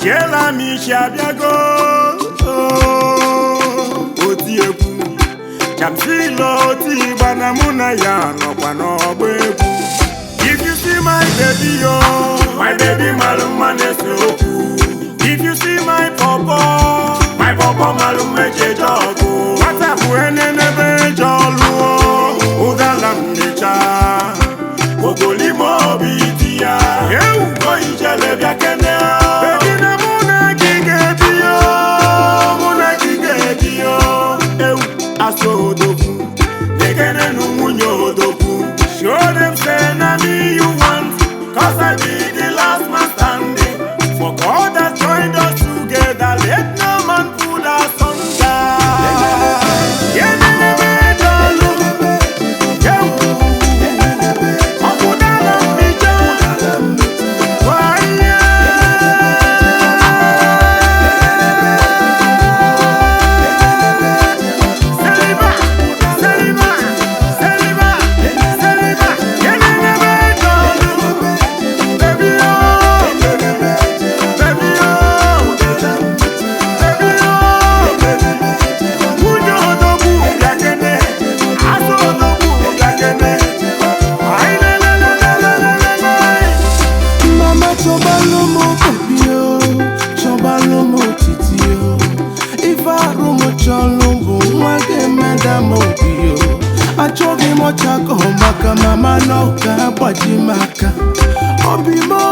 Jela mi shabiago oti egwu Jamsilo oti banamuna ya no kwano ogbebu. If you see my baby yo, my baby maluma nesoku. If you see my papa maluma jejogo. Watabu enenebe joluo udala mnecha ogolimo bitia go ijele biakene. Baby na muna gigebio aso dogu nekene numunyo dogu. Show them say na me you want, cause I be the last man standing. For God that joined us together, let no man pull us under. Yeah, Achogi mochako maka mama no ka bajimaka obimo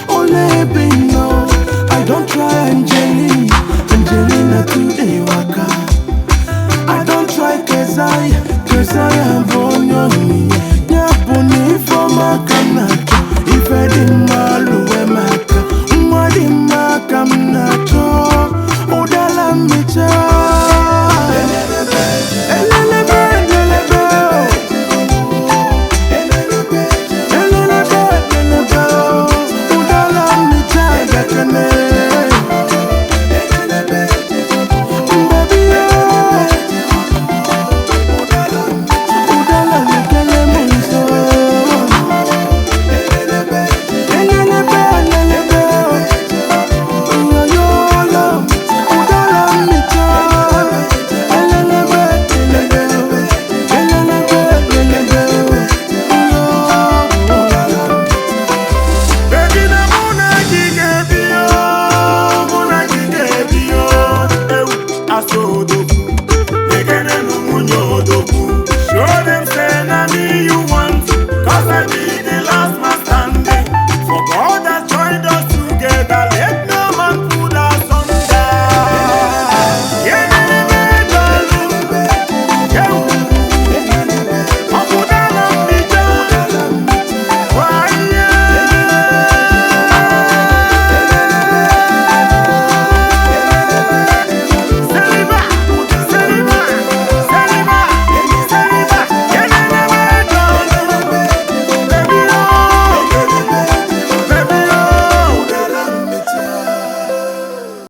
ole bino. I don't try Angelina today waka. I don't try Kezai